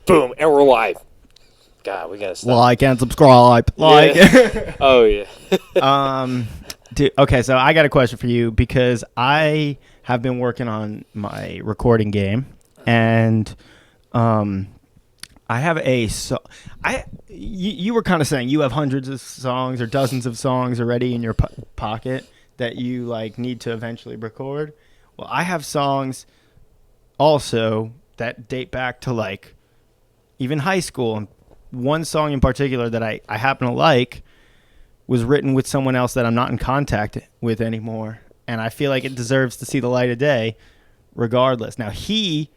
Boom, and we're live. God, we gotta stop. Like and subscribe. Like. Yeah. Oh yeah. Dude, okay, so I got a question for you because I have been working on my recording game, and I have you were kind of saying you have hundreds of songs or dozens of songs already in your pocket that you like need to eventually record. Well, I have songs also that date back to like even high school, and one song in particular that I happen to like was written with someone else that I'm not in contact with anymore, and I feel like it deserves to see the light of day regardless. Now, he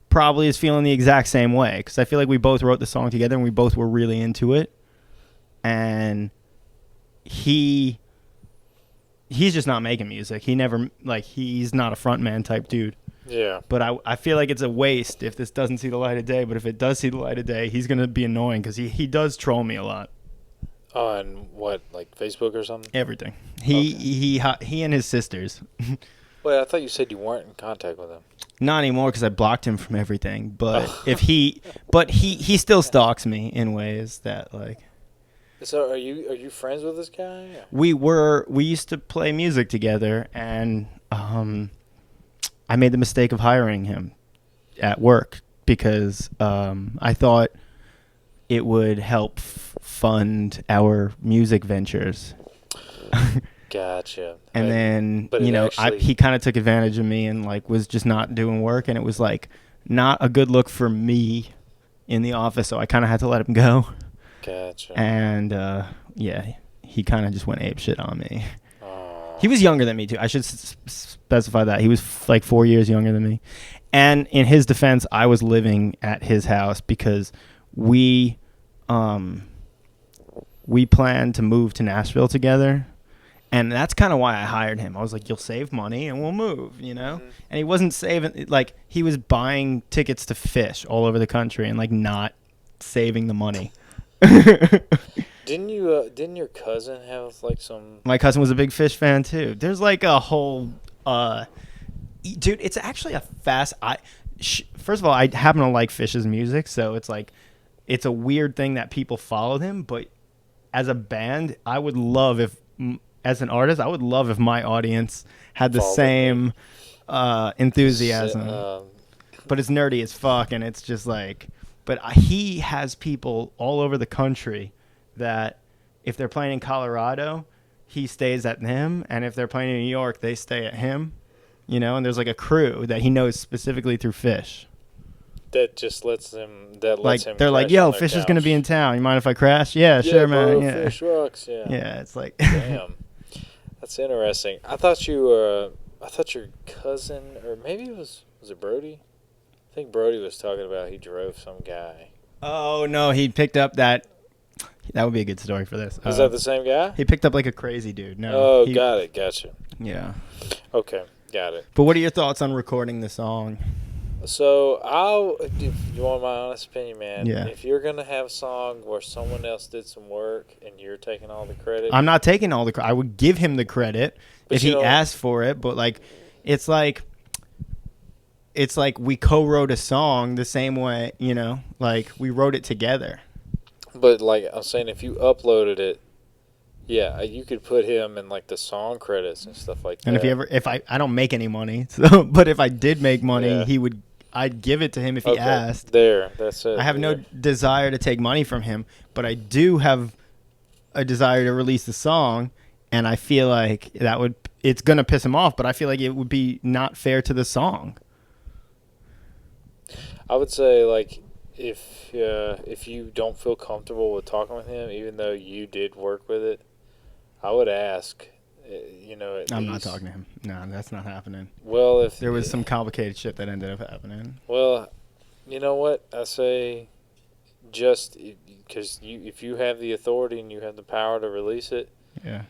probably is feeling the exact same way because I feel like we both wrote the song together and we both were really into it, and he's just not making music. He never, like, he's not a frontman type dude. Yeah. But I feel like it's a waste if this doesn't see the light of day. But if it does see the light of day, he's going to be annoying because he does troll me a lot. On what, like Facebook or something? Everything. He and his sisters. Wait, I thought you said you weren't in contact with him. Not anymore because I blocked him from everything. But he still stalks me in ways that like. So are you friends with this guy? We used to play music together, and I made the mistake of hiring him at work because I thought it would help fund our music ventures. Gotcha. And then, but he kind of took advantage of me and like was just not doing work, and it was like not a good look for me in the office, so I kind of had to let him go. Gotcha. And he kind of just went ape shit on me. He was younger than me too. I should specify that. He was like 4 years younger than me. And in his defense, I was living at his house because we planned to move to Nashville together. And that's kind of why I hired him. I was like, you'll save money and we'll move, you know? Mm-hmm. And he wasn't saving, like, he was buying tickets to Fish all over the country and, like, not saving the money. Didn't your cousin have, like, some... My cousin was a big Fish fan, too. There's, like, a whole... dude, it's actually a fast... First of all, I happen to like Fish's music, so it's, like... It's a weird thing that people followed him, but as a band, I would love if... As an artist, I would love if my audience had the same enthusiasm. But it's nerdy as fuck, and it's just like... But he has people all over the country that if they're playing in Colorado, he stays at them, and if they're playing in New York, they stay at him, you know? And there's like a crew that he knows specifically through Fish. That just lets him... They're like, yo, Fish is going to be in town. You mind if I crash? Yeah, sure, bro, man. Yeah, Fish rocks, yeah. Yeah, it's like... Damn. That's interesting. I thought your cousin, or maybe was it Brody? I think Brody was talking about he drove some guy. Oh, no, he picked up that would be a good story for this. Is that the same guy? He picked up like a crazy dude. No. Oh, got it. Gotcha. Yeah. Okay, got it. But what are your thoughts on recording the song? So, if you want my honest opinion, man, yeah. If you're going to have a song where someone else did some work and you're taking all the credit. I'm not taking all the credit. I would give him the credit if he asked for it, but like, it's like we co-wrote a song the same way, you know, like we wrote it together. But like I'm saying, if you uploaded it, yeah, you could put him in like the song credits and stuff like that. And if I don't make any money, so but if I did make money, I'd give it to him if he asked. That's it. I have no desire to take money from him, but I do have a desire to release the song, and I feel like it's going to piss him off, but I feel like it would be not fair to the song. I would say, like, if you don't feel comfortable with talking with him, even though you did work with it, I would ask, I'm not talking to him. No, that's not happening. Well, if there was some complicated shit that ended up happening. Well, you know what? I say just because if you have the authority and you have the power to release it, yeah,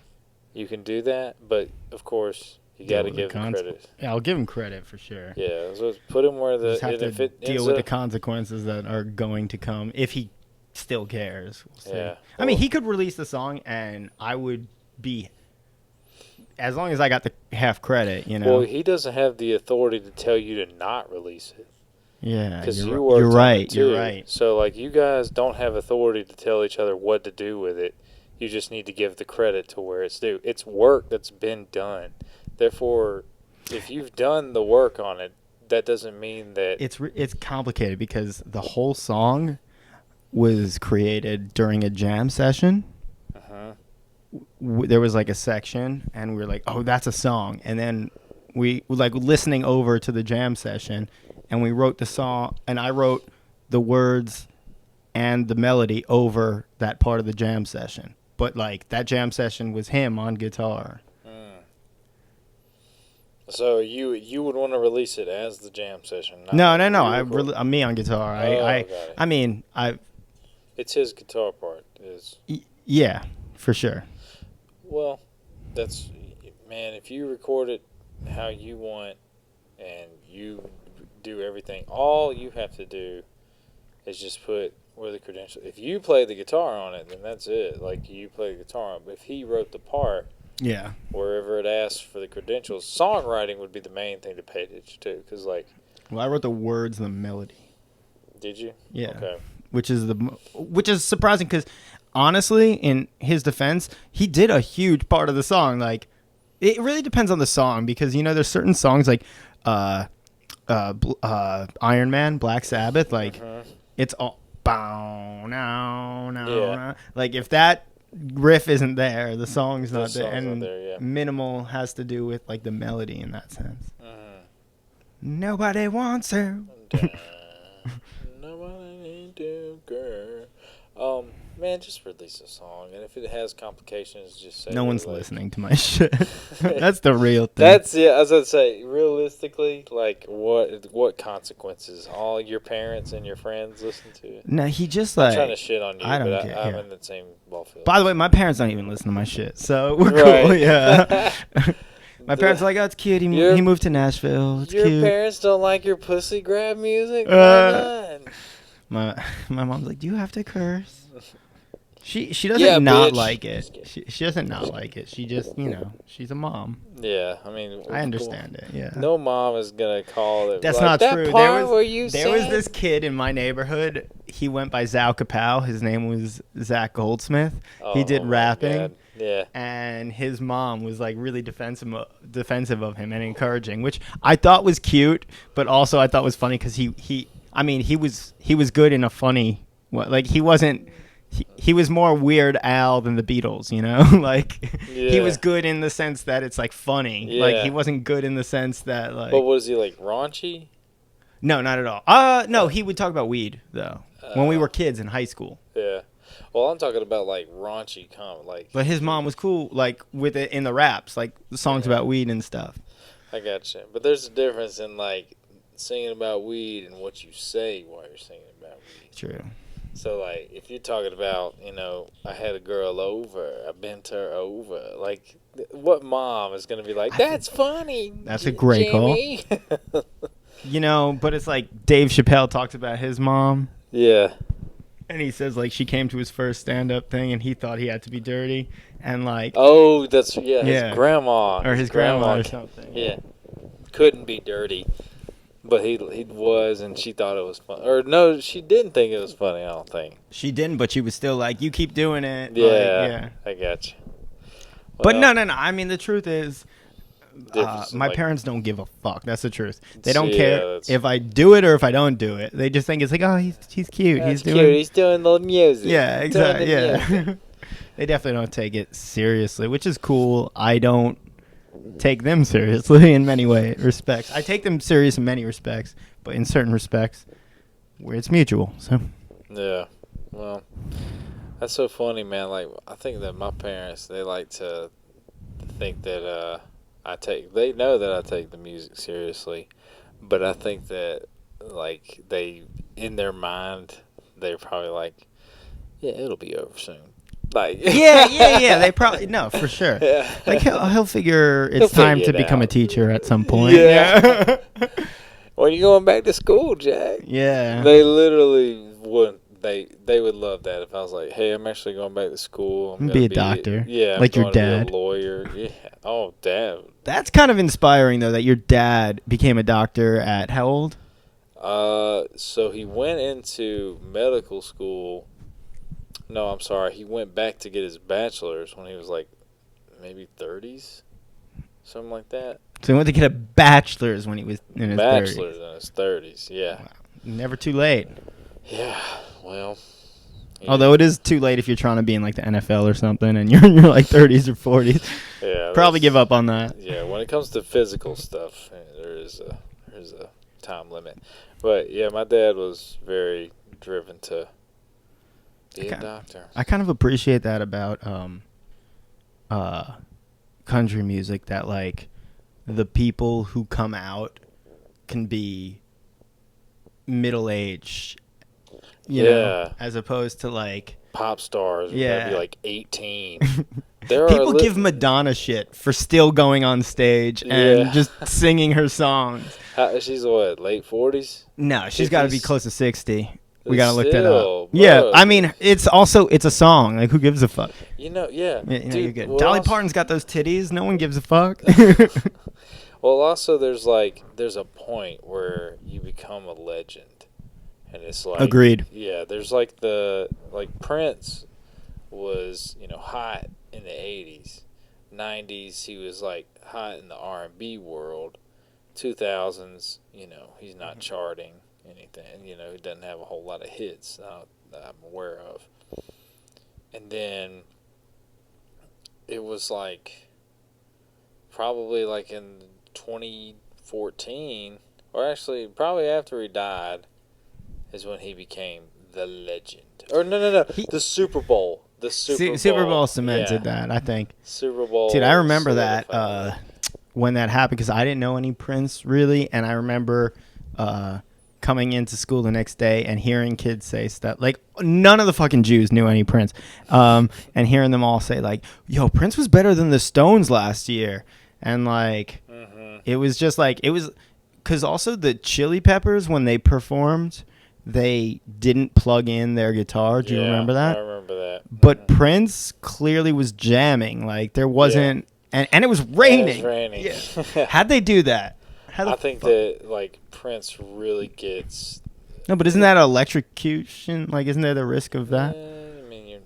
you can do that. But, of course... You got to give him credit. Yeah, I'll give him credit for sure. Yeah, so put him where just have to deal with the consequences that are going to come if he still cares. We'll yeah. I mean, he could release the song, and I would be, as long as I got the half credit, you know. Well, he doesn't have the authority to tell you to not release it. Yeah, because you're, you ri- worked you're on it right. too. You're right. So like you guys don't have authority to tell each other what to do with it. You just need to give the credit to where it's due. It's work that's been done. Therefore, if you've done the work on it, that doesn't mean that It's complicated because the whole song was created during a jam session. uh-huh. There was like a section, and we were like, "Oh, that's a song." And then we were like listening over to the jam session, and we wrote the song. And I wrote the words and the melody over that part of the jam session. But like that jam session was him on guitar. So you would want to release it as the jam session? No. re-record. I'm me on guitar. Got it. I mean, It's his guitar part. yeah, for sure. Well, that's man. If you record it how you want and you do everything, all you have to do is just put where the credential. If you play the guitar on it, then that's it. Like you play the guitar on it. But if he wrote the part, Yeah. wherever it asks for the credentials, songwriting would be the main thing to pay attention to. Because like, Well, I wrote the words and the melody. did you? Yeah. Okay. Which is surprising because honestly, in his defense, he did a huge part of the song. Like, it really depends on the song because there's certain songs like Iron Man, Black Sabbath. Like, it's all bow now. Yeah. Like if that riff isn't there, the song's not there, song's not and there, yeah. minimal has to do with like the melody in that sense. Mhm. Nobody wants her. Nobody need to, girl. Man, just release a song, and if it has complications, just say. No one's like, listening to my shit. That's the real thing. That's I was gonna say, realistically, like what consequences? All your parents and your friends listen to it. No, he just I'm like. trying to shit on you, I don't but care, I'm yeah. in the same ball field. By the way, my parents don't even listen to my shit, so we're Right. cool. Yeah. My parents are like, "Oh, it's cute. He Your- moved to Nashville. It's Your cute." parents don't like your pussy grab music? Why not? My mom's like, "Do you have to curse?" She doesn't Yeah, not bitch. like it. Just kidding. She doesn't not like it. She just she's a mom. Yeah, I mean, I understand it. Yeah. No mom is gonna call it. That's like, not that true. Part where you there was said-" this kid in my neighborhood. He went by Zao Kapow. His name was Zach Goldsmith. He did my rapping. God. Yeah. And his mom was like really defensive of him and encouraging, which I thought was cute, but also I thought was funny because he was good in a funny like he wasn't. He was more Weird Al than the Beatles, like he Yeah. was good in the sense that it's like funny. Yeah. Like he wasn't good in the sense that like But was he like raunchy? no, not at all. No, he would talk about weed though when we were kids in high school. Yeah. Well, I'm talking about like raunchy comment, like. But his mom was cool, like with it in the raps, like the songs about weed and stuff. I gotcha. But there's a difference in like singing about weed and what you say while you're singing about weed. True. So like, if you're talking about, I had a girl over, I bent her over, like, what mom is gonna be like? That's funny. That's a great call. call. But it's like Dave Chappelle talks about his mom. Yeah. And he says, like, she came to his first stand-up thing, and he thought he had to be dirty. And, like... Oh, that's, his Yeah. grandma. Or his grandma or something. Yeah. Couldn't be dirty. But he was, and she thought it was fun. Or, no, she didn't think it was funny, I don't think. She didn't, but she was still like, you keep doing it. Yeah. Like, yeah. I got you. But Well, no. I mean, the truth is... difference in, my like- parents don't give a fuck. That's the truth. They don't Yeah, care that's- if I do it or if I don't do it. They just think it's like, oh, he's cute. That's He's cute. doing... He's doing the music. Yeah, He's doing exactly. the Yeah. music. They definitely don't take it seriously, which is cool. I don't take them seriously in many respects. I take them serious in many respects, but in certain respects where it's mutual. So Yeah. Well, that's so funny, man. Like, I think that my parents, they like to think that they know that I take the music seriously, but I think that, like, in their mind, they're probably like, yeah, it'll be over soon. Like, yeah. They probably no for sure. Yeah. Like he'll figure it's He'll time figure to it become a out. teacher at some point. Yeah. When you going back to school, Jack? Yeah. They literally wouldn't. They would love that if I was like, "Hey, I'm actually going back to school. I'm Be gonna a doctor. Yeah, I'm Like your going to be dad. a lawyer. Yeah. Oh, damn. That's kind of inspiring though that your dad became a doctor at how old? So he went into medical school. No, I'm sorry. He went back to get his bachelor's when he was like maybe 30s, something like that. So he went to get a bachelor's when he was in his 30s. Bachelor's in his 30s, yeah. Wow. Never too late. Yeah, well. Yeah. Although it is too late if you're trying to be in like the NFL or something and you're in your like 30s or 40s. Yeah, probably give up on that. Yeah, when it comes to physical stuff, there's a time limit. But yeah, my dad was very driven to be a doctor. I kind of appreciate that about country music, that like the people who come out can be middle-aged, you know, as opposed to like pop stars who yeah. be like 18. People give Madonna shit for still going on stage and just singing her songs. She's what, late 40s? No, she's got to be close to 60. We got to look that up. Bro. Yeah, I mean, it's a song. Like, who gives a fuck? You know, yeah. Dude, you're good. Well, Dolly Parton's got those titties. No one gives a fuck. Well, also, there's a point where you become a legend. And it's like... Agreed. Yeah, there's Prince was, hot in the 80s. 90s, he was, hot in the R&B world. 2000s, he's not charting anything. He doesn't have a whole lot of hits that I'm aware of. And then it was probably in 2014, or actually probably after he died, is when he became the legend. Or no, the Super Bowl. The Super Bowl cemented that, I think. Super Bowl. Dude, I remember that when that happened, because I didn't know any Prince really, and I remember coming into school the next day and hearing kids say stuff like, none of the fucking Jews knew any Prince, and hearing them all say yo, Prince was better than the Stones last year, and it was just it was, because also the Chili Peppers, when they performed, they didn't plug in their guitar. Do you remember that? I remember that. But Prince clearly was jamming. There wasn't, and it was raining. It was raining. Yeah. How'd they do that? I think that Prince really gets. No, but isn't that electrocution? Isn't there the risk of that? I mean, you're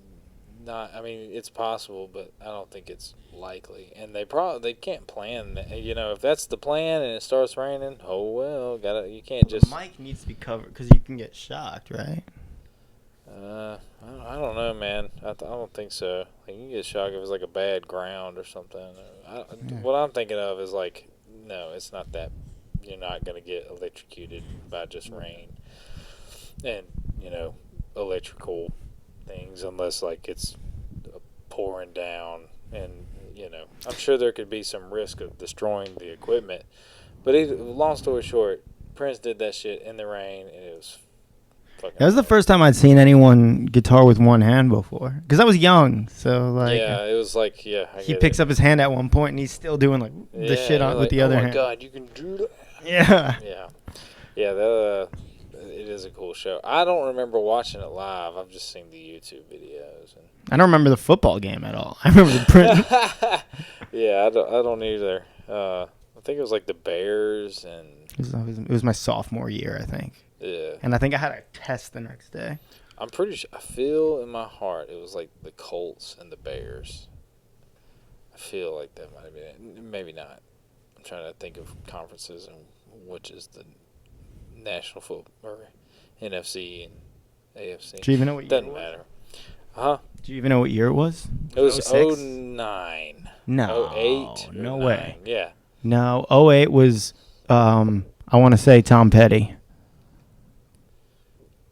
not. I mean, it's possible, but I don't think it's likely. And they can't plan that. If that's the plan and it starts raining, oh well, you can't just. The mic needs to be covered because you can get shocked, right? I don't know, man. I don't think so. You can get shocked if it's a bad ground or something. What I'm thinking of is no, it's not that. You're not going to get electrocuted by just rain and, electrical things unless, it's pouring down. And, I'm sure there could be some risk of destroying the equipment. But long story short, Prince did that shit in the rain, and it was fucking... That was the first time I'd seen anyone guitar with one hand before. Because I was young, so, Yeah, it was he picks up his hand at one point, and he's still doing, the shit on with the other hand. Oh, my God, you can do that. Yeah. Yeah, it is a cool show. I don't remember watching it live. I've just seen the YouTube videos. I don't remember the football game at all. I remember the print. Yeah, I don't either. I think it was the Bears and... It was my sophomore year, I think. Yeah. And I think I had a test the next day. I'm pretty sure... I feel in my heart it was the Colts and the Bears. I feel like that might have been it. Maybe not. I'm trying to think of conferences and which is the National Football or NFC and AFC. Do you even know what year Doesn't it was? matter. Huh? Do you even know what year it was? It was 06? 09. No. 08. No 09. way. Yeah. No, 08 was, I want to say Tom Petty.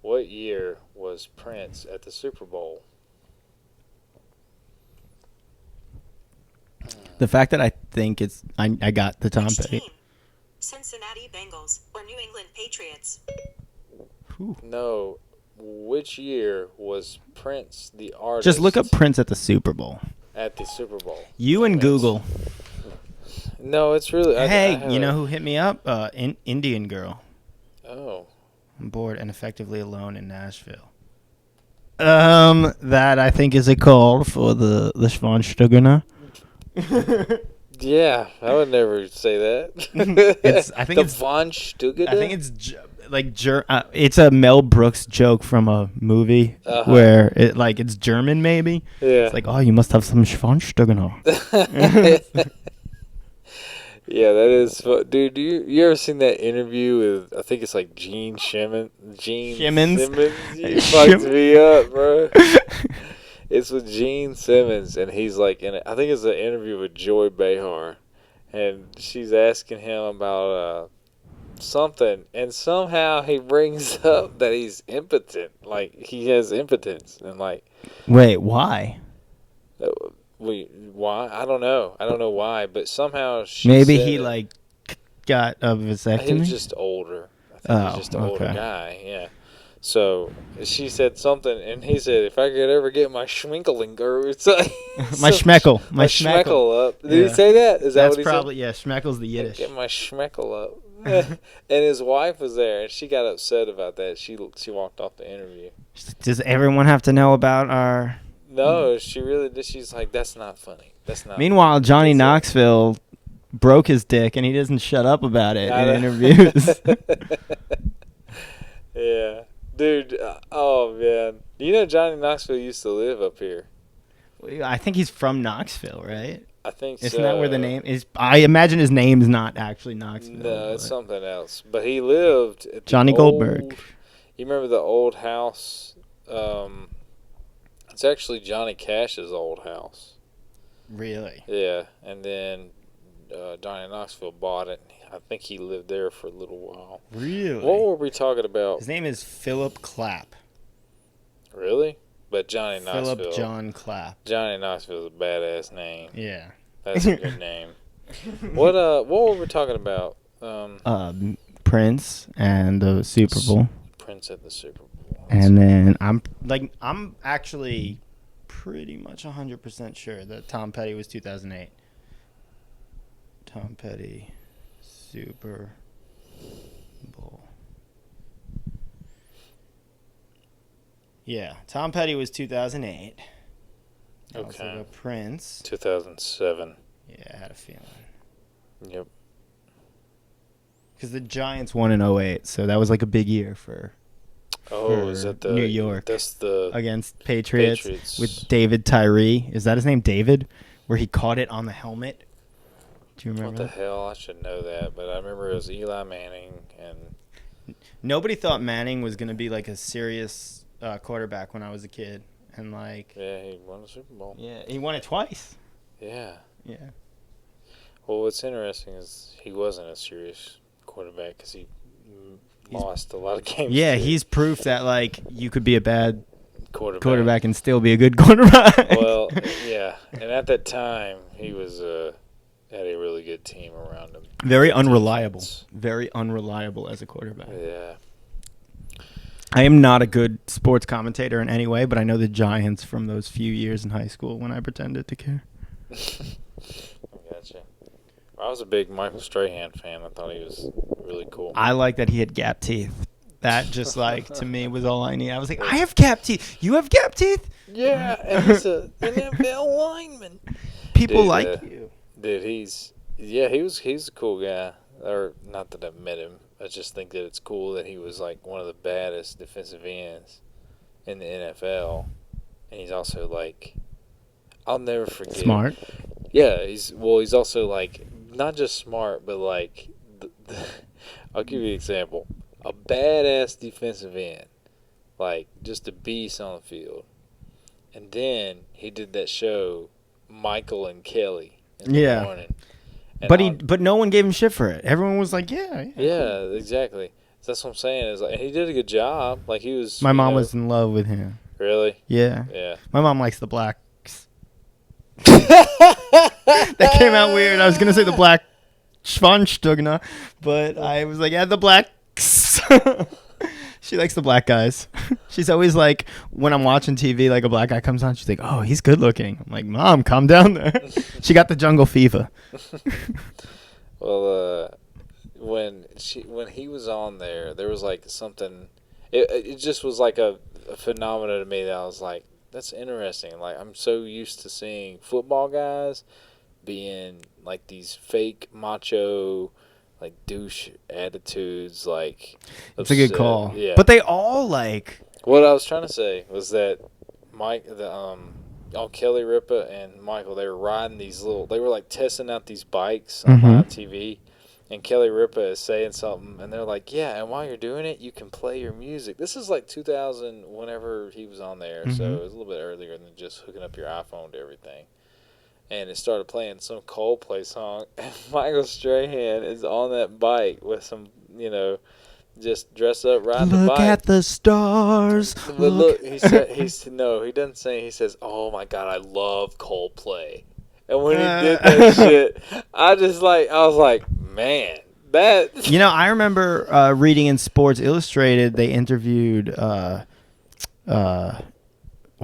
What year was Prince at the Super Bowl? The fact that I think I got the Tom Petty. Cincinnati Bengals or New England Patriots? No. Which year was Prince the artist? Just look up Prince at the Super Bowl. At the Super Bowl. You and Google. No, it's really... Hey, you know who hit me up? Indian Girl. Oh. I'm bored and effectively alone in Nashville. That I think is a call for the Schwanstugner. Yeah, I would never say that. I think it's Von Stugede? I think it's like it's a Mel Brooks joke from a movie Uh-huh. where it's German maybe. Yeah. It's like, oh, you must have some Schwanstugner. Yeah, that is dude, you ever seen that interview with, I think it's like Gene Simmons? Simmons? You fucked me up, bro. It's with Gene Simmons, and he's like I think it's an interview with Joy Behar, and she's asking him about something, and somehow he brings up that he's impotent, like he has impotence, and like, Wait, why? why? I don't know why, but somehow she Maybe said he it. got a He vasectomy. was just older. I think he was just an older okay. guy. Yeah. So she said something, and he said, "If I could ever get my schminkelinger, it's like My schmeckle. My my schmeckle. schmeckle up." Did Yeah. he say that? Is that That's what he probably yeah. Schmeckel's the said? Yiddish. Get my schmeckle up. And his wife was there, and she got upset about that. She walked off the interview. Does everyone have to know about our? No, she really did. She's like, "That's not funny. That's not." Meanwhile, Johnny That's it." Knoxville broke his dick, and he doesn't shut up about it I in know. interviews. Yeah. Dude, oh man. You know Johnny Knoxville used to live up here. I think he's from Knoxville, right? I think Isn't so. that where the name is? I imagine his name's not actually Knoxville. No, it's but- something else. But he lived at the Johnny Goldberg. old- You remember the old house? It's actually Johnny Cash's old house. Really? Yeah, and then Johnny Knoxville bought it. I think he lived there for a little while. Really? What were we talking about? His name is Philip Clapp. Really? But Johnny Knoxville. Philip John Clapp. Johnny Knoxville's a badass name. Yeah. That's a good name. What were we talking about? Prince and the Super Bowl. Prince at the Super Bowl. And then I'm actually pretty much 100% sure that Tom Petty was 2008. Tom Petty Super Bowl. Yeah, Tom Petty was 2008. Also Okay. the Prince. 2007. Yeah, I had a feeling. Yep. Because the Giants won in 08, so that was like a big year for Oh, is that the New York. That's the against Patriots, Patriots. with David Tyree. Is that his name, David? Where he caught it on the helmet. Do you What remember the that? hell? I should know that, but I remember it was Eli Manning and Nobody thought Manning was going to be like a serious quarterback when I was a kid. And like, yeah, he won the Super Bowl. yeah, he won it twice. Yeah. Yeah. Well, what's interesting is he wasn't a serious quarterback because he lost a lot of games. Yeah, to he's proof that like you could be a bad quarterback. and still be a good quarterback. Well, yeah, and at that time he was had a really good team around him. Very Good unreliable. defense. Very unreliable as a quarterback. Yeah. I am not a good sports commentator in any way, but I know the Giants from those few years in high school when I pretended to care. I gotcha. I was a big Michael Strahan fan. I thought he was really cool. I like that he had gap teeth. That just like to me was all I need. I was like, I have gap teeth. You have gap teeth? Yeah, and he's an NFL lineman. People Dude, like you. Dude, he's a cool guy. Or not that I've met him. I just think that it's cool that he was like one of the baddest defensive ends in the NFL, and he's also like, I'll never forget. Smart. Yeah, he's also like not just smart, but like I'll give you an example. A badass defensive end, like just a beast on the field. And then he did that show, Michael and Kelly, in the Yeah. morning. And But no one gave him shit for it. Everyone was like, yeah. yeah, exactly. So that's what I'm saying. Is like he did a good job. Like he was. My you mom know- was in love with him. really. Yeah. Yeah. My mom likes the blacks. That came out weird. I was going to say the black Schwanstugner, but I was like, yeah, the blacks. She likes the black guys. She's always like, when I'm watching TV, like a black guy comes on, she's like, oh, he's good looking. I'm like, Mom, calm down there. She got the jungle fever. Well, when he was on there was like something. It just was like a phenomenon to me that I was like, that's interesting. Like I'm so used to seeing football guys being like these fake macho, like douche attitudes, like It's a good upset. call. Yeah. But they all like. What I was trying to say was that Kelly Ripa and Michael, they were riding they were like testing out these bikes on Mhm. live TV, and Kelly Ripa is saying something, and they're like, yeah, and while you're doing it, you can play your music. This is like 2000, whenever he was on there, so Mhm. it was a little bit earlier than just hooking up your iPhone to everything. And it started playing some Coldplay song, and Michael Strahan is on that bike with some, just dressed up riding the Look bike. at the stars. But look, he doesn't say. He says, "Oh my God, I love Coldplay." And when he did that shit, I was like, man, that. You know, I remember reading in Sports Illustrated, they interviewed. Why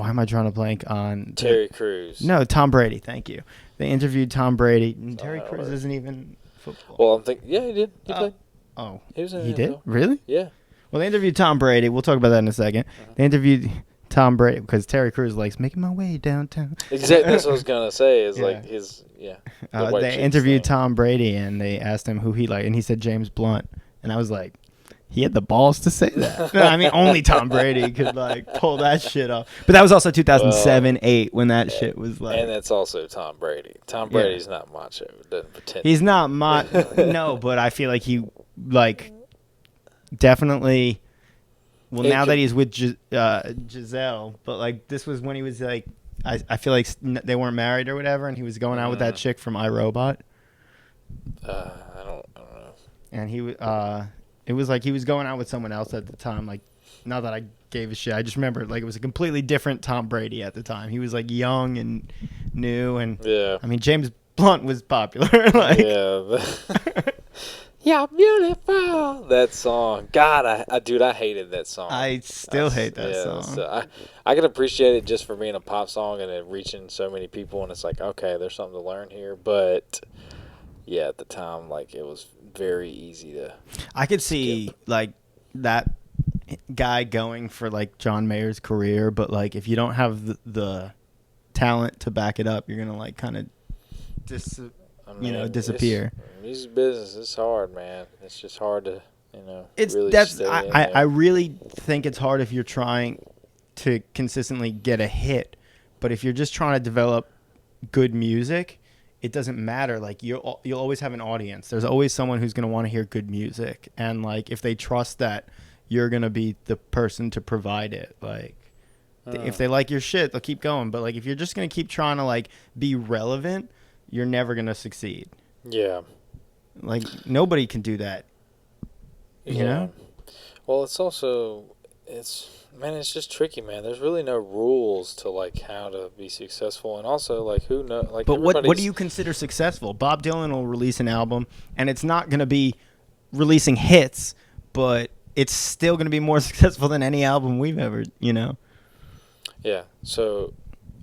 am I drawing a blank on Terry Crews. No, Tom Brady. Thank you. They interviewed Tom Brady. And Terry that Crews works. isn't even football. Well, I'm thinking, yeah, he did. He played. Oh, He was in he the did? NFL. Really? Yeah. Well, they interviewed Tom Brady. We'll talk about that in a second. They interviewed Tom Brady because Terry Crews likes making my way downtown. Exactly. That's what I was gonna say. Is Yeah. like his the white They chicks interviewed thing. Tom Brady and they asked him who he liked, and he said James Blunt. And I was like, he had the balls to say that. No, I mean, only Tom Brady could like pull that shit off. But that was also 2007, 8 when that shit was like. And that's also Tom Brady. Tom Yeah. Brady's not macho. Doesn't pretend. He's not no, but I feel like he like definitely. Well, It now that could- he's with Giselle, but like this was when he was like, I feel like they weren't married or whatever, and he was going out with that chick from iRobot, I don't know. and it was like he was going out with someone else at the time. Like, not that I gave a shit, I just remember like it was a completely different Tom Brady at the time. He was like young and new, and Yeah. I mean James Blunt was popular. Like, Yeah. You're beautiful. That song. God, dude, I hated that song. I still hate that yeah, song. so I can appreciate it just for being a pop song and it reaching so many people, and it's like, okay, there's something to learn here. But yeah, at the time, like, it was very easy to. I could see like that guy going for like John Mayer's career, but like if you don't have the talent to back it up, you're gonna like kind of disappear. Music business is hard, man. It's just hard to, It's really that's stay in I there. really think it's hard if you're trying to consistently get a hit, but if you're just trying to develop good music, it doesn't matter. Like you'll always have an audience. There's always someone who's gonna want to hear good music, and like if they trust that you're gonna be the person to provide it, like if they like your shit, they'll keep going. But like if you're just gonna keep trying to like be relevant, you're never gonna succeed. Yeah. Like nobody can do that. You know? Well, it's just tricky, man. There's really no rules to like how to be successful, and also like who know like. But what do everybody's- you consider successful? Bob Dylan will release an album, and it's not going to be releasing hits, but it's still going to be more successful than any album we've ever, Yeah. So,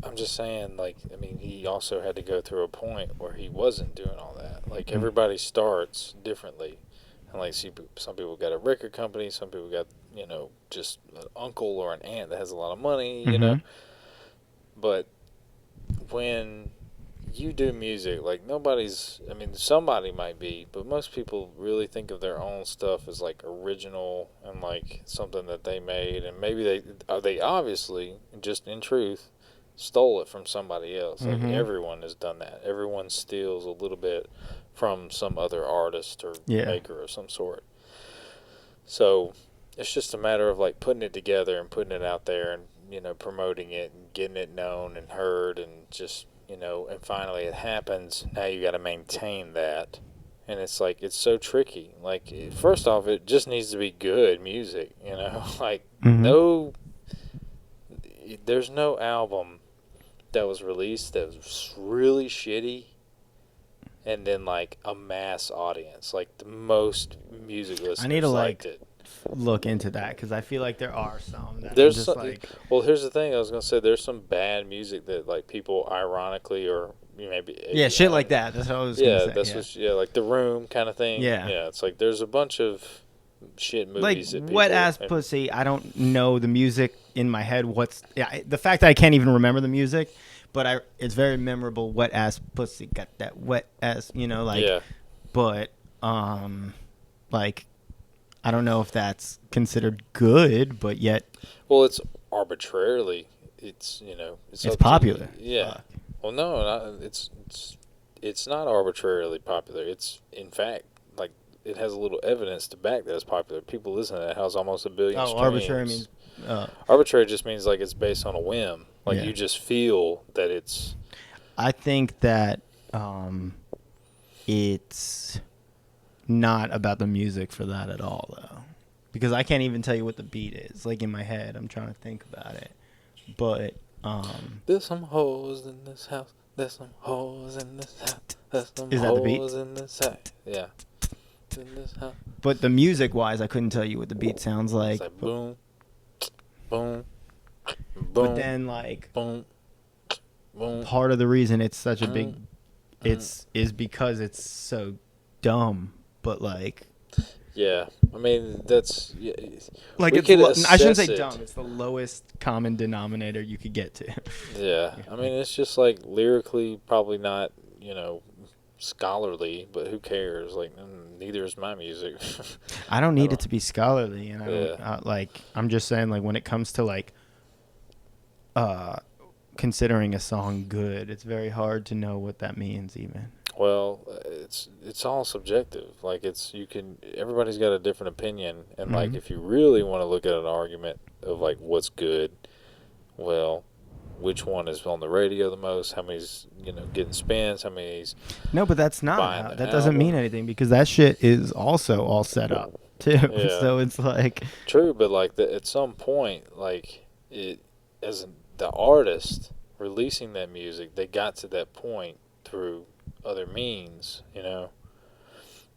I'm just saying, like, I mean, he also had to go through a point where he wasn't doing all that. Like, everybody starts differently, and like, some people got a record company, some people got just an uncle or an aunt that has a lot of money, you know. But when you do music, like somebody might be, but most people really think of their own stuff as like original and like something that they made, and maybe they obviously, just in truth, stole it from somebody else. Like everyone has done that. Everyone steals a little bit from some other artist or maker of some sort. So it's just a matter of like putting it together and putting it out there and promoting it and getting it known and heard, and just and finally it happens. Now you got to maintain that, and it's like it's so tricky. Like, first off, it just needs to be good music, like there's no album that was released that was really shitty and then like a mass audience, like the most music listeners liked it. Look into that, because I feel like there are some that There's just some, like well, here's the thing. I was gonna say there's some bad music that like people ironically or maybe shit like that. That's what I was gonna say. That's like The Room kind of thing. Yeah. It's like there's a bunch of shit like movies that people, Wet Ass Pussy. I don't know the music in my head. The fact that I can't even remember the music, but it's very memorable. Wet Ass Pussy got that wet ass. But Like, I don't know if that's considered good, but yet Well, it's arbitrarily. It's it's it's up to popular. yeah. Fuck. Well, no, it's not arbitrarily popular. It's in fact like it has a little evidence to back that it's popular. People listen to that. It has almost 1 billion Oh, streams. arbitrary means. Arbitrary just means like it's based on a whim. Like Yeah. you just feel that it's I think that it's not about the music for that at all, though, because I can't even tell you what the beat is. Like in my head, I'm trying to think about it, but there's some hoes in this house. There's some hoes in this house. There's some Is that the beat? hoes in this house. Yeah. In this house. but the music wise, I couldn't tell you what the beat sounds like. It's like boom, boom, boom. But then like boom, boom. part of the reason it's such a big Mm. is because it's so dumb, but like Yeah, I mean that's yeah, like we it's could I shouldn't say assess it. dumb, it's the lowest common denominator you could get to. Yeah, I mean it's just like lyrically probably not scholarly, but who cares? Like neither is my music. I don't need I it to be scholarly, and I don't Yeah. like. I'm just saying, like when it comes to like, considering a song good, it's very hard to know what that means, even. Well, it's all subjective. Like everybody's got a different opinion, and like Mhm. if you really want to look at an argument of like what's good, well, which one is on the radio the most? How many's getting spins? How many's No, but that's not. Buying How, the that doesn't album. mean anything because that shit is also all set up too. Yeah. So it's like, true? But like at some point, like the artist releasing that music, they got to that point through other means,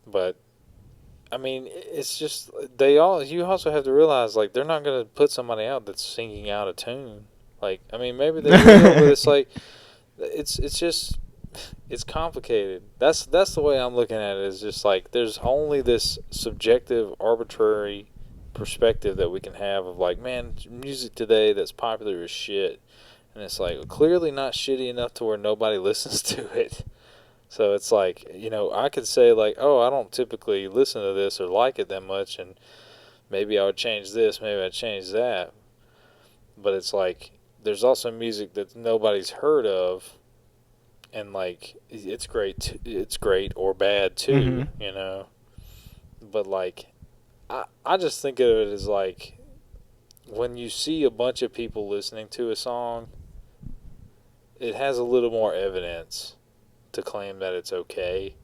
But I mean, it's just you also have to realize like they're not gonna put somebody out that's singing out of tune. Like I mean, maybe they will, but it's like it's just it's complicated. That's the way I'm looking at it. Is just like there's only this subjective, arbitrary perspective that we can have of like, man, music today that's popular is shit, and it's like clearly not shitty enough to where nobody listens to it. So it's like, I could say like, oh, I don't typically listen to this or like it that much, and maybe I would change this, maybe I'd change that. But it's like, there's also music that nobody's heard of, and like, it's great or bad too, Mhm. But like, I just think of it as like, when you see a bunch of people listening to a song, it has a little more evidence to claim that it's okay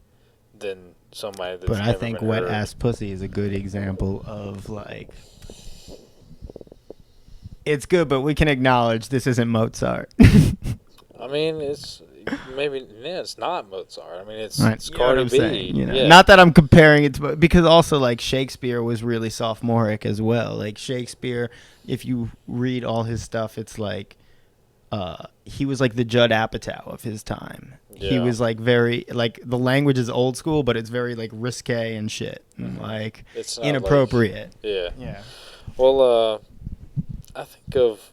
than somebody that's but I never think been Wet heard. Ass Pussy is a good example of like, it's good, but we can acknowledge this isn't Mozart. I mean, it's it's not Mozart. I mean, it's Right. it's You know what Cardi I'm B. saying, Yeah. Not that I'm comparing it to, because also like Shakespeare was really sophomoric as well. Like Shakespeare, if you read all his stuff, it's like he was like the Judd Apatow of his time. He Yeah. was like very like the language is old school, but it's very like risque and shit, and like It's not inappropriate. Yeah. Yeah. Well, I think of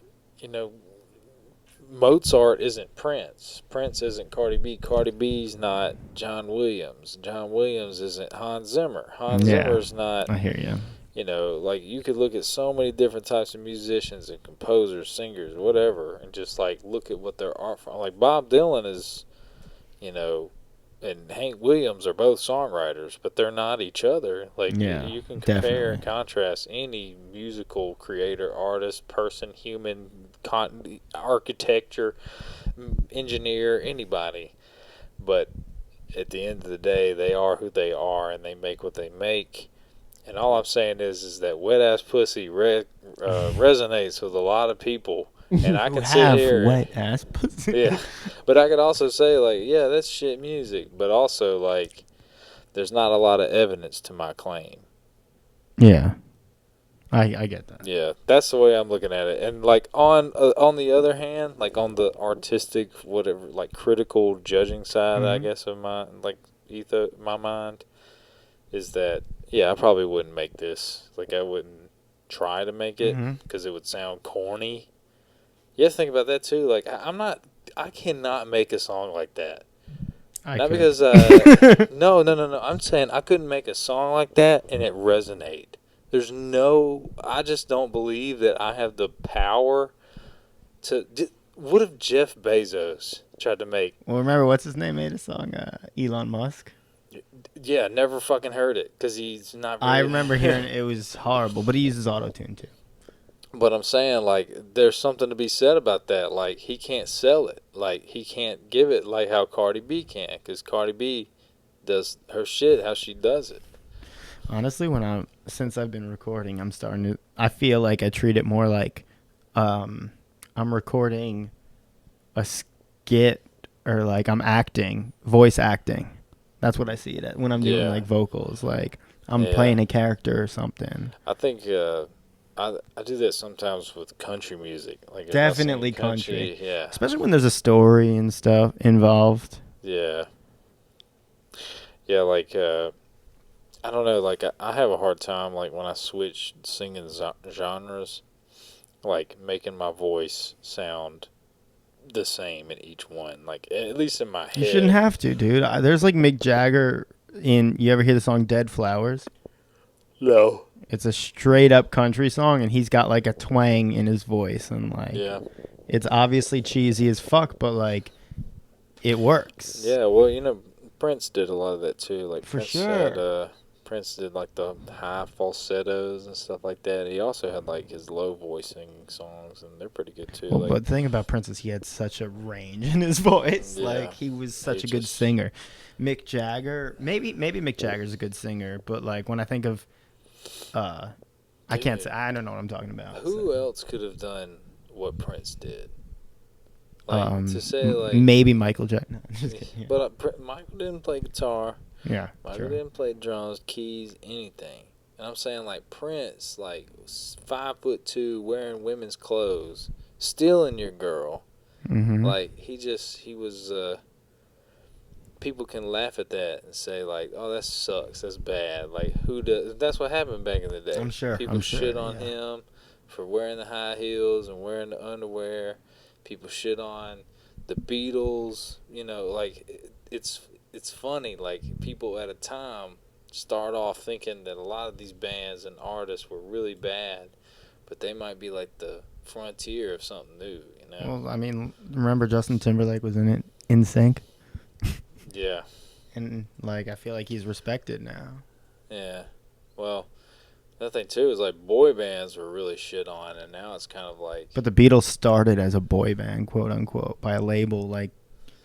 Mozart isn't Prince. Prince isn't Cardi B. Cardi B's not John Williams. John Williams isn't Hans Zimmer. Hans Yeah. Zimmer's not. I hear you. Like you could look at so many different types of musicians and composers, singers, whatever, and just like look at what their art from. Like Bob Dylan is, and Hank Williams are both songwriters, but they're not each other. Like Yeah, you can compare definitely. and contrast any musical creator, artist, person, human, architecture, engineer, anybody. But at the end of the day, they are who they are, and they make what they make. And all I'm saying is that Wet Ass Pussy resonates with a lot of people. And I Who can sit have here. wet ass pussy. Yeah. But I could also say, like, yeah, that's shit music. But also, like, there's not a lot of evidence to my claim. Yeah. I get that. Yeah, that's the way I'm looking at it. And, like, on the other hand, like, on the artistic, whatever, like, critical judging side, I Mhm. guess, of my, like, my mind, is that, yeah, I probably wouldn't make this. Like, I wouldn't try to make it Mhm. because it would sound corny. You have to think about that, too. Like, I cannot make a song like that. I Not could. because no. I'm saying I couldn't make a song like that and it resonate. There's no. I just don't believe that I have the power to. What if Jeff Bezos tried to make? Well, remember what's his name made a song? Elon Musk. Yeah, never fucking heard it because he's not. Really, I remember hearing it was horrible, but he uses auto tune too. But I'm saying, like, there's something to be said about that. Like, he can't sell it. Like, he can't give it like how Cardi B can. Because Cardi B does her shit how she does it. Honestly, since I've been recording, I'm starting to. I feel like I treat it more like, I'm recording a skit or like I'm acting, voice acting. That's what I see it at when I'm doing Yeah. like vocals. Like I'm Yeah. playing a character or something. I think I do that sometimes with country music. Like if I sing Definitely country. Yeah. Especially when there's a story and stuff involved. Yeah. Yeah, like, I don't know, like, I have a hard time, like, when I switch singing genres, like, making my voice sound the same in each one. Like, at least in my head. You shouldn't have to, dude. There's like Mick Jagger in. You ever hear the song "Dead Flowers"? No. It's a straight up country song, and he's got like a twang in his voice, and like Yeah. it's obviously cheesy as fuck, but like it works. Yeah, well, you know, Prince did a lot of that too. Like For Prince sure. had, Prince did like the high falsettos and stuff like that. He also had like his low voicing songs, and they're pretty good too. Well, Like, but the thing about Prince is he had such a range in his voice. Yeah. Like he was such He a good just- singer. Mick Jagger, maybe Mick Jagger's a good singer, but like when I think of, I can't say. I don't know what I'm talking about. who so. else could have done what Prince did? Like to say like, maybe Michael Jackson. No, just yeah, kidding. Yeah. but Michael didn't play guitar. Yeah, Michael sure. didn't play drums, keys, anything. And I'm saying like Prince, like 5'2", wearing women's clothes, stealing your girl. Mm-hmm. Like he was. People can laugh at that and say like, "Oh, that sucks. That's bad." Like who does? That's what happened back in the day. I'm sure. People shit on yeah. him for wearing the high heels and wearing the underwear. People shit on the Beatles. You know, like it's funny. Like people at a time start off thinking that a lot of these bands and artists were really bad, but they might be like the frontier of something new. You know? Well, I mean, remember Justin Timberlake was in it, In Sync, Yeah. and like I feel like he's respected now. Yeah. Well, the thing too is like boy bands were really shit on, and now it's kind of like But the Beatles started as a boy band, quote unquote, by a label like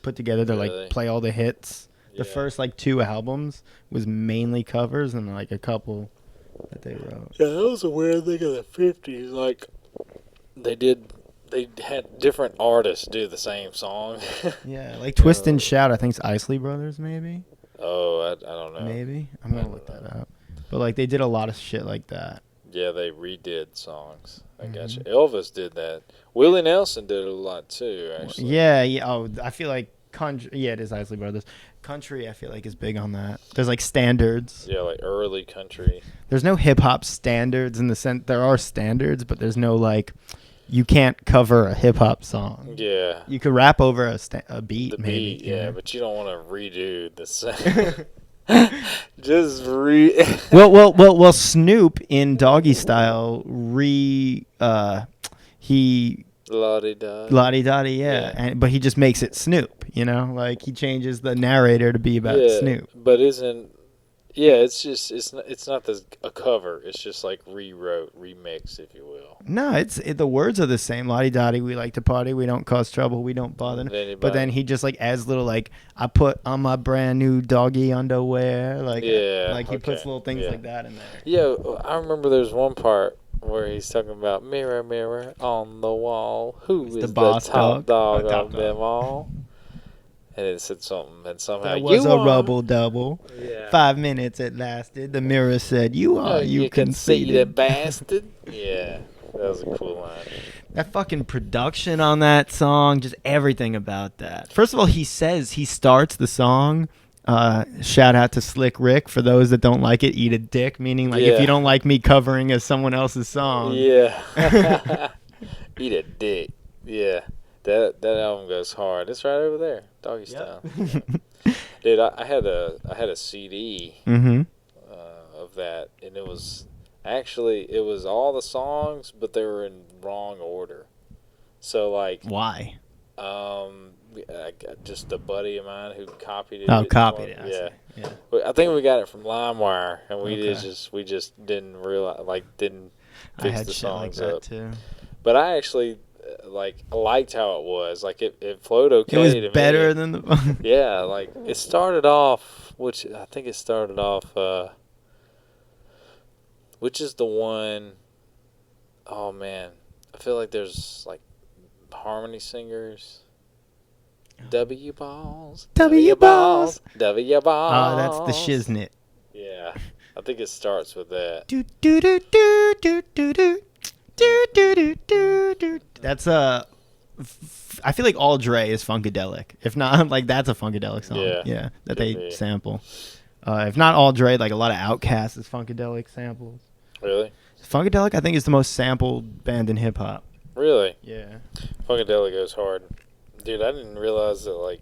put together to Really? like play all the hits. The yeah. first like 2 albums was mainly covers and like a couple that they wrote. Yeah, that was a weird thing in the 50s. Like they had different artists do the same song. Yeah, like Twist and Shout. I think it's Isley Brothers, maybe. Oh, I don't know. Maybe I'm gonna look that up. But like they did a lot of shit like that. Yeah, they redid songs. I got you. Mhm. Elvis did that. Willie Nelson did it a lot too, actually. Yeah, yeah. Oh, I feel like country. Yeah, it is Isley Brothers. Country, I feel like is big on that. There's like standards. Yeah, like early country. There's no hip hop standards in the sense there are standards, but there's no like you can't cover a hip hop song. Yeah. You could rap over a beat, The maybe. beat, you yeah, know? but you don't want to redo the same. Just well, Snoop in Doggy Style he La-di-da. Lottie Dottie, yeah, Yeah. but he just makes it Snoop, you know, like he changes the narrator to be about Snoop. But it's just it's not a cover. It's just like remix, if you will. No, the words are the same. Lottie Dottie, we like to party, we don't cause trouble, we don't bother. Anybody. But then he just like adds little like I put on my brand new doggy underwear, like Yeah, like he puts okay, little things yeah. like that in there. Yeah, I remember there's one part where he's talking about mirror, mirror on the wall. Who It's is the the boss top dog top of dog. them all? And it said something, and somehow That was you a are. rubble double. Yeah. 5 minutes it lasted. The mirror said, "You Oh, are. You can see the conceited." bastard. Yeah, that was a cool line. That fucking production on that song, just everything about that. First of all, he starts the song. Shout out to Slick Rick. For those that don't like it, eat a dick. Meaning, like, if Yeah. you don't like me covering as someone else's song, Yeah. Eat a dick. Yeah. That album goes hard. It's right over there. Doggy Yep. style. Dude, I had a CD Mm-hmm. of that, and it was all the songs, but they were in wrong order. So like, Why? I got just a buddy of mine who copied it. Oh, copied it. I Yeah. see. Yeah. I think we got it from LimeWire, and we Okay. just didn't realize, didn't I fix had the shit like songs that up. too. But I actually liked how it was. Like it flowed okay. It was to better me. than the. Yeah, like it started off, which I think it started off. Which is the one? Oh man, I feel like there's like harmony singers. W balls. W balls. W balls. Oh, that's the shiznit. Yeah, I think it starts with that. Do do do do do do do do do do do do. That's I feel like all Dre is Funkadelic. If not, like that's a Funkadelic song. Yeah. that Could they be. sample. If not all Dre, like a lot of Outkast is Funkadelic samples. Really? Funkadelic, I think, is the most sampled band in hip hop. Really? Yeah. Funkadelic goes hard. Dude, I didn't realize that like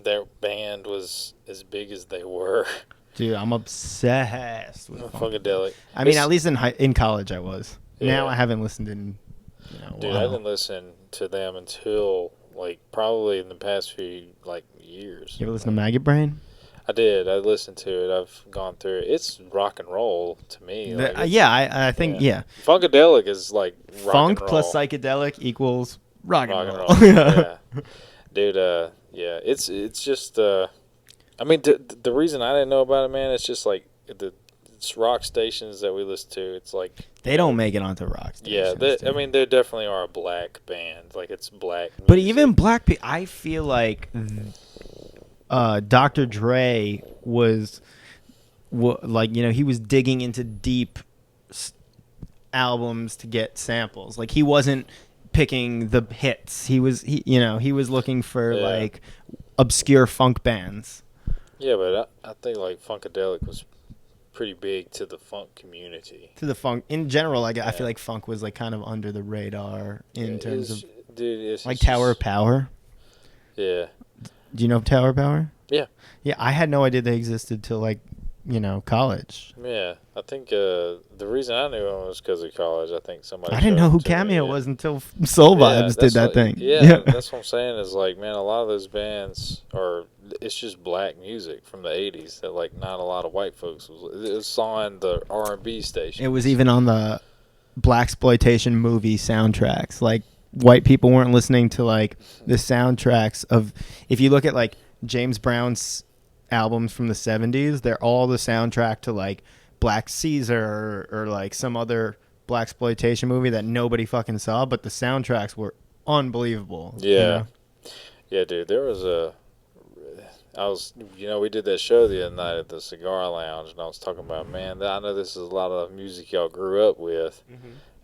their band was as big as they were. Dude, I'm obsessed with Funkadelic. I mean, It's- at least in college I was. Now Yeah. I haven't listened in, a Dude, while. I didn't listen to them until like probably in the past few like years. You ever listen to Maggot Brain? I did. I listened to it. I've gone through it. It's rock and roll to me. Like, it's- Yeah, I think, yeah. Funkadelic is like rock Funk and roll. plus psychedelic equals rock and roll. yeah. Dude, yeah. It's just I mean the reason I didn't know about it, man, it's just like it's rock stations that we listen to. It's like They don't make it onto rock yeah, stations. I mean they definitely are a black band. Like it's black music. But even black people, I feel like Dr. Dre was like, he was digging into deep albums to get samples. Like he wasn't picking the hits. He was looking for Yeah. like obscure funk bands. Yeah, but I think like Funkadelic was pretty big to the funk community. To the funk in general, like I Yeah. feel like funk was like kind of under the radar in Yeah, terms it's- of dude, it's like just- Tower of Power. Yeah. Do you know Tower of Power? Yeah. Yeah, I had no idea they existed till like, college. Yeah, I think the reason I knew him was because of college. I think somebody. I didn't showed know who it to me, Cameo yeah. was until Soul Yeah, Vibes did that's that what- thing. Yeah, that's what I'm saying. Is like, man, a lot of those bands are. It's just black music from the '80s that like not a lot of white folks was. It was on the R&B station. It was even on the blaxploitation movie soundtracks. Like white people weren't listening to like the soundtracks of. If you look at like James Brown's albums from the 70s, they're all the soundtrack to like Black Caesar or like some other blaxploitation movie that nobody fucking saw, but the soundtracks were unbelievable. Yeah. Yeah, dude. We did that show the other night at the Cigar Lounge, and I was talking about, man, I know this is a lot of music y'all grew up with,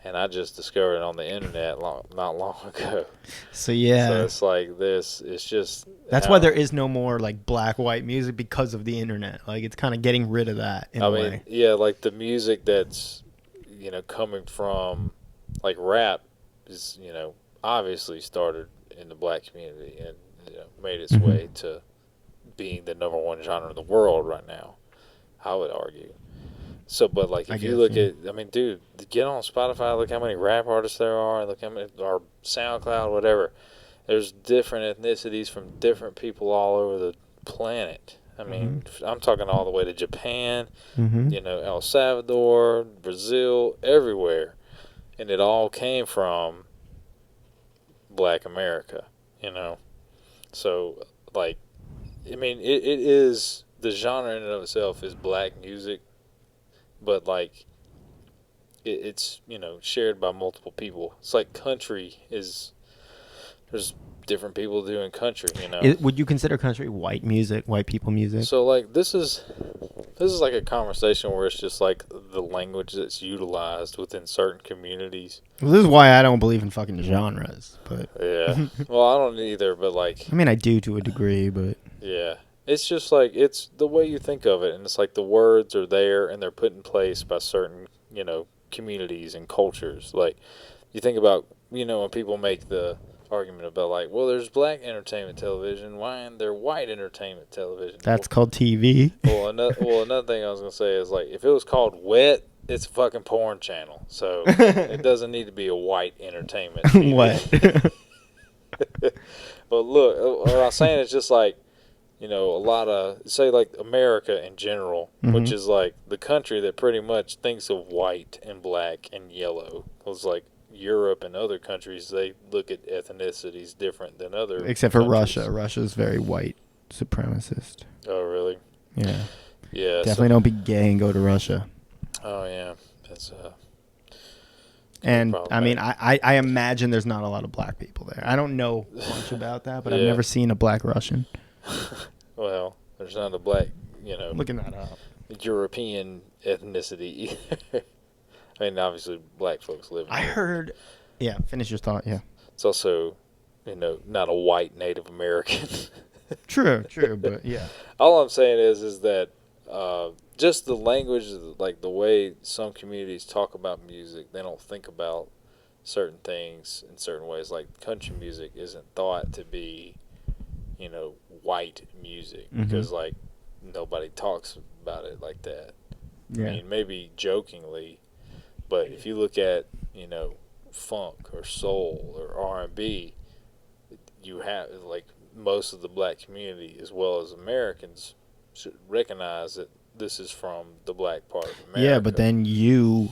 and I just discovered it on the internet not long ago. So yeah. So it's like this. It's just That's how- why there is no more like black white music because of the internet. Like it's kind of getting rid of that in a way. yeah, like the music that's coming from like rap is obviously started in the black community and made its Mhm. way to being the number one genre in the world right now. I would argue. So, but like I if you guess, look yeah. at, I mean, dude, get on Spotify. Look how many rap artists there are. And look how many, or SoundCloud, whatever. There's different ethnicities from different people all over the planet. I mean, I'm talking all the way to Japan, Mm-hmm. El Salvador, Brazil, everywhere. And it all came from black America, So, like, I mean, it is, the genre in and of itself is black music, but, like, it's, shared by multiple people. It's like country there's different people doing country, Would you consider country white music, white people music? So like this is like a conversation where it's just like the language that's utilized within certain communities. Well, this is why I don't believe in fucking genres. But Yeah. Well, I don't either, but like I mean, I do to a degree. But yeah. It's just like it's the way you think of it, and it's like the words are there and they're put in place by certain, communities and cultures. Like you think about, when people make argument about like, well, there's black entertainment television. Why isn't there white entertainment television? That's called TV. Another thing I was gonna say is like, if it was called Wet, it's a fucking porn channel. So it doesn't need to be a white entertainment. TV. What? But look, what I'm saying is just like, a lot of, say like America in general, which is like the country that pretty much thinks of white and black and yellow. It's like Europe and other countries, they look at ethnicities different than other Except for countries. Russia. Russia's very white supremacist. Oh, really? Yeah. Yeah. Definitely don't be gay and go to Russia. Oh, yeah. That's And problem, I mean, right? I imagine there's not a lot of black people there. I don't know much about that, but I've Yeah. never seen a black Russian. Well, there's not a black, I'm looking that up. European ethnicity either. I mean, obviously, black folks live in I here. heard. Yeah, finish your thought. Yeah. It's also, not a white Native American. True, but yeah. All I'm saying is that just the language, like the way some communities talk about music, they don't think about certain things in certain ways. Like country music isn't thought to be, white music because like nobody talks about it like that. Yeah. I mean, maybe jokingly, but if you look at, funk or soul or R&B, you have like most of the black community as well as Americans should recognize that this is from the black part of America. Yeah, but then you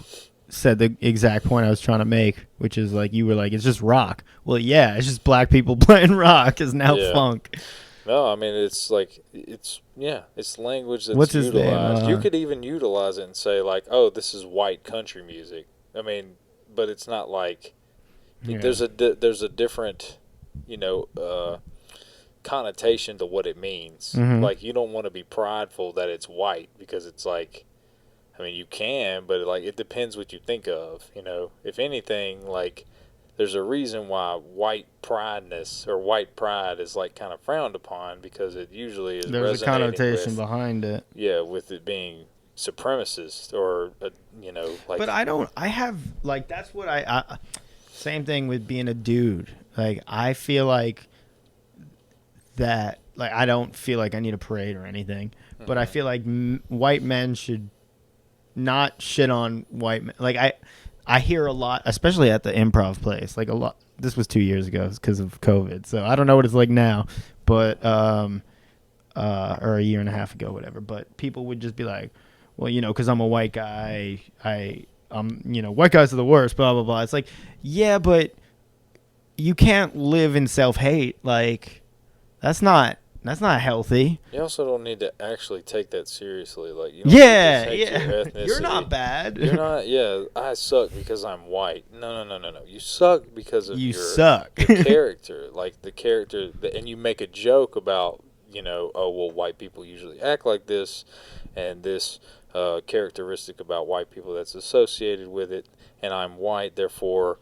said the exact point I was trying to make, which is like you were like, it's just rock. Well, yeah, it's just black people playing rock is now Yeah. funk. No, I mean it's like it's language that's What's his name? utilized. You could even utilize it and say like, oh, this is white country music. I mean, but it's not like Yeah. there's a different, connotation to what it means. Mhm. Like you don't want to be prideful that it's white because it's like, I mean, you can, but like it depends what you think of. If anything, like there's a reason why white prideness or white pride is like kind of frowned upon because it usually is There's a resonating connotation with, behind it. with it being supremacist or like. But I have like that's what I same thing with being a dude. Like I feel like that like I don't feel like I need a parade or anything, but I feel like white men should not shit on white men. Like I hear a lot, especially at the improv place. Like a lot. This was 2 years ago because of COVID, so I don't know what it's like now, but or a year and a half ago, whatever. But people would just be like, well, because I'm a white guy, white guys are the worst, blah, blah, blah. It's like, yeah, but you can't live in self-hate. Like, that's not healthy. You also don't need to actually take that seriously. Like, you don't Yeah, need to take your yeah. ethnicity. You're not bad. You're not. Yeah, I suck because I'm white. No. You suck because of You your suck. your character. Like the character, and you make a joke about, oh well, white people usually act like this, and this characteristic about white people that's associated with it, and I'm white, therefore,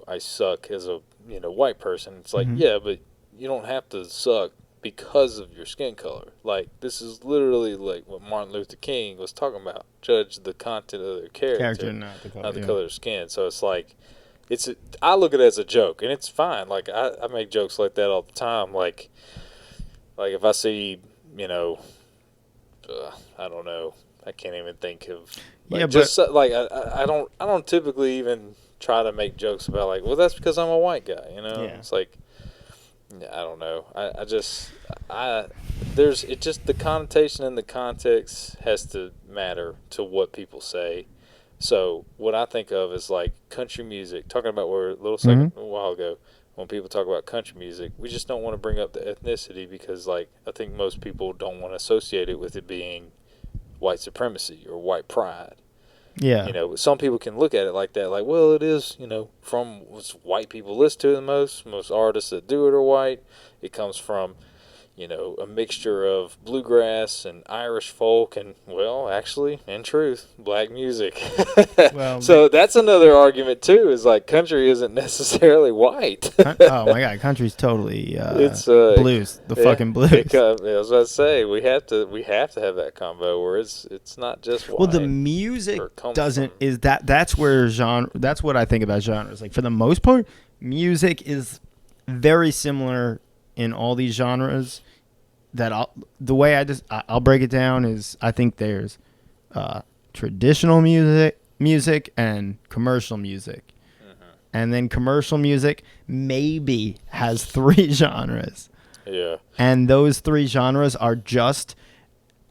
I suck as a white person. It's like, yeah, but you don't have to suck because of your skin color. Like, this is literally like what Martin Luther King was talking about. Judge the content of their character, not the color. not the color of skin. So it's like, I look at it as a joke, and it's fine. Like, I make jokes like that all the time. Like if I see, I don't know, I can't even think of. Like, Yeah, just like I don't typically even try to make jokes about like, well, that's because I'm a white guy. Yeah. It's like, I don't know. There's the connotation and the context has to matter to what people say. So what I think of is like country music. Talking about where a while ago, when people talk about country music, we just don't want to bring up the ethnicity because like I think most people don't want to associate it with it being white supremacy or white pride. Yeah. Some people can look at it like that, like, well, it is, from what white people listen to the most. Most artists that do it are white. It comes from, a mixture of bluegrass and Irish folk and, well, actually, in truth, black music. Well, so that's another argument, too, is like country isn't necessarily white. Oh, my God. Country's totally It's blues. The fucking blues. I was about to say, we have to have that combo where it's not just white. Well, the music or comes doesn't from. is that's where genre. That's what I think about genres. Like for the most part, music is very similar in all these genres. The way I'll break it down is I think there's traditional music and commercial music. And then commercial music maybe has 3 genres. Yeah. And those 3 genres are just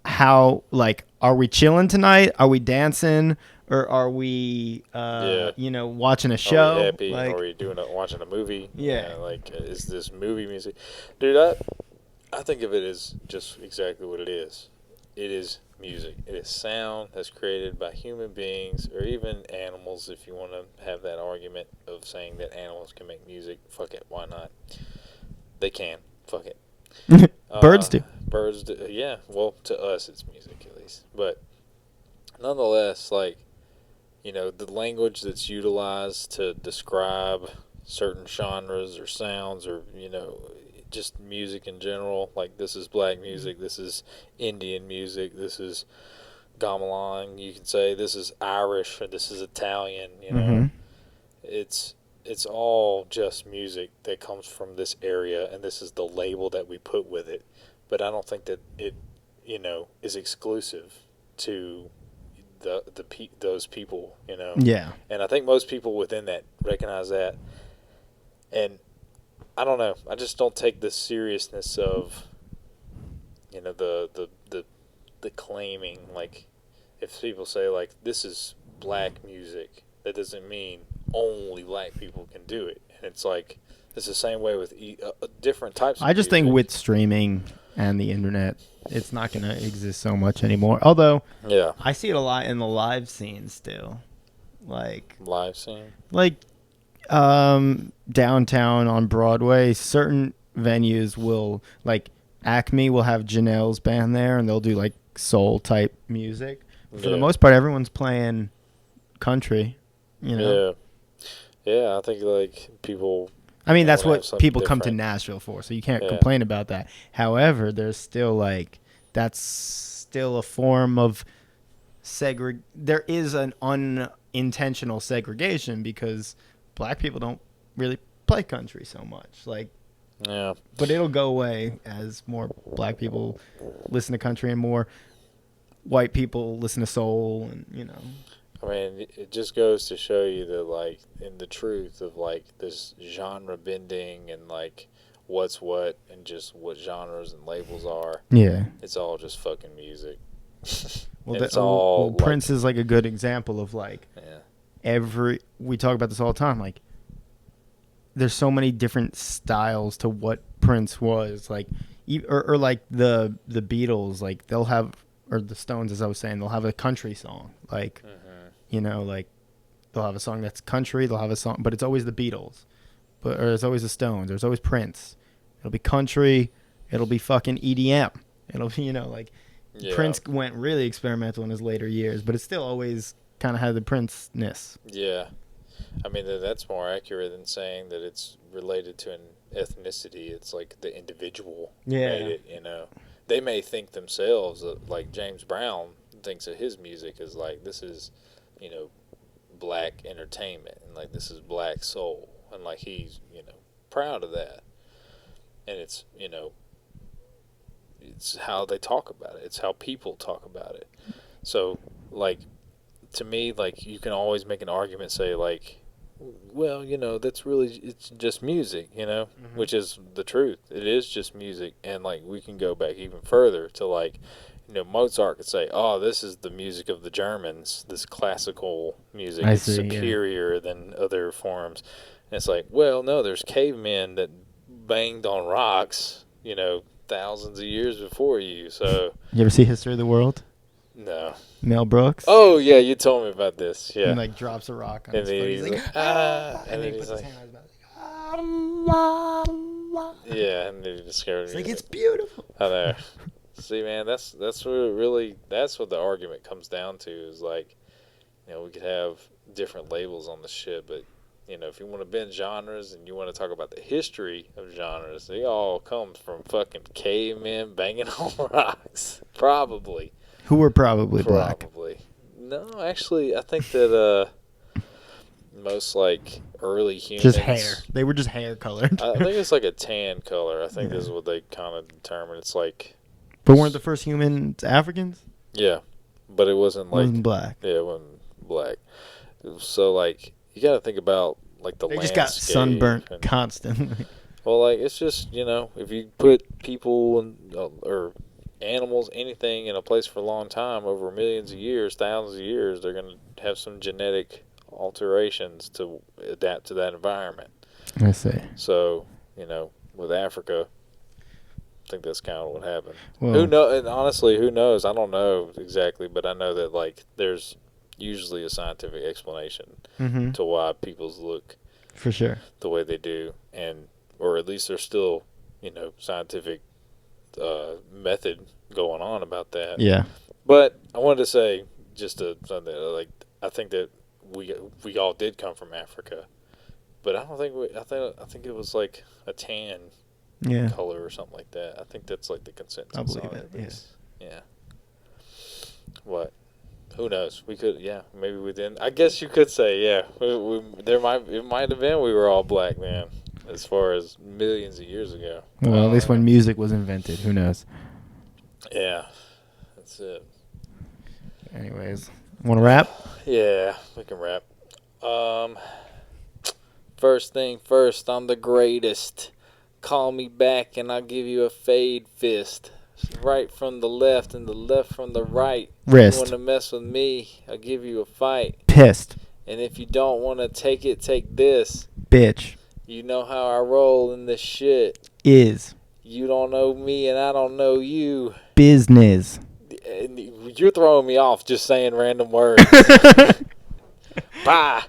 how, like, are we chilling tonight? Are we dancing? Or are we, watching a show? Are we happy? Like, Are we watching a movie? Yeah. Like, is this movie music? Dude, I think of it as just exactly what it is. It is music. It is sound that's created by human beings or even animals, if you want to have that argument of saying that animals can make music. Fuck it. Why not? They can. Fuck it. birds do. Birds do. Yeah. Well, to us, it's music at least. But nonetheless, like, the language that's utilized to describe certain genres or sounds or, just music in general. Like, this is black music, this is Indian music, this is gamelan, you can say this is Irish or this is Italian, It's all just music that comes from this area, and this is the label that we put with it. But I don't think that it, is exclusive to those people, Yeah. And I think most people within that recognize that. And I don't know. I just don't take the seriousness of, the claiming. Like, if people say, like, this is black music, that doesn't mean only black people can do it. And it's like, it's the same way with different types of I just think music. with streaming and the internet, it's not going to exist so much anymore. Although, Yeah. I see it a lot in the live scene still. Like, Live scene. Downtown on Broadway, certain venues will, like, Acme will have Janelle's band there, and they'll do, like, soul type music. For the most part, everyone's playing country, Yeah. Yeah, I think, like, people... I mean, that's wanna have what something people come to different. Nashville for, so you can't Yeah. complain about that. However, there's still, like, that's still a form of there is an unintentional segregation because black people don't really play country so much. Like, Yeah. but it'll go away as more black people listen to country and more white people listen to soul, and I mean, it just goes to show you that, like, in the truth of, like, this genre bending and, like, what's what and just what genres and labels are. Yeah. It's all just fucking music. Well, It's all, like, Prince is like a good example of, like, yeah. we talk about this all the time. Like, there's so many different styles to what Prince was. Like, or like the Beatles, like, they'll have, or the Stones, as I was saying, they'll have a country song. Like, like, they'll have a song that's country, they'll have a song, but it's always the Beatles. Or it's always the Stones, there's always Prince. It'll be country, it'll be fucking EDM. It'll be, like, Yeah. Prince went really experimental in his later years, but it still always kind of had the Prince-ness. Yeah. I mean, that's more accurate than saying that it's related to an ethnicity. It's like the individual made it, They may think themselves, like James Brown thinks that his music is like, this is, black entertainment, and like, this is black soul, and like, he's, proud of that. And it's, it's how they talk about it. It's how people talk about it. So, like, to me, like, you can always make an argument, say, like, well, that's really, it's just music, which is the truth. It is just music. And, like, we can go back even further to, like, Mozart could say, oh, this is the music of the Germans. This classical music is superior than other forms. And it's like, well, no, there's cavemen that banged on rocks, thousands of years before you. So, you ever see History of the World? No. Mel Brooks? Oh, yeah, you told me about this. Yeah. And, like, drops a rock on And his foot. He's like, and then he he's puts his like, hand on his mouth, like, yeah, and then he discovered it's like, music. it's beautiful. I know. See, man, that's what it really, that's what the argument comes down to, is like, we could have different labels on the shit, but, if you want to bend genres and you want to talk about the history of genres, they all come from fucking cavemen banging on rocks. Probably. Who were probably black. Probably. No, actually, I think that, most like early humans. Just hair. They were just hair colored. I think it's like a tan color. I think this is what they kind of determined. It's like, But weren't the first humans Africans? yeah, but it wasn't It like wasn't black. yeah, it wasn't black. So like you got to think about like the They just landscape. got sunburnt and- constantly. Well, like it's just if you put people or animals, anything in a place for a long time, over millions of years, thousands of years, they're gonna have some genetic alterations to adapt to that environment. I see. So with Africa, I think that's kind of what happened. Well, Who know? And honestly, who knows? I don't know exactly, but I know that like there's usually a scientific explanation hmm to why people's look For sure. the way they do, or at least there's still scientific method going on about that. Yeah. But I wanted to say something like I think that we all did come from Africa, but I don't think I think it was like a tan Yeah. color or something like that. I think that's like the consensus. I believe on it, at least. Yeah. What? Who knows? We could. Yeah. Maybe we didn't. I guess you could say. Yeah. It might have been we were all black then, as far as millions of years ago. Well, at least when music was invented. Who knows? Yeah. That's it. Anyways, want to wrap? Yeah, we can rap. First thing first, I'm the greatest. Call me back and I'll give you a fade fist. Right from the left and the left from the right. Wrist. You want to mess with me, I'll give you a fight. Pissed. And if you don't want to take it, take this. Bitch. You know how I roll in this shit. Is. You don't know me and I don't know you. Business. And you're throwing me off just saying random words. Bye.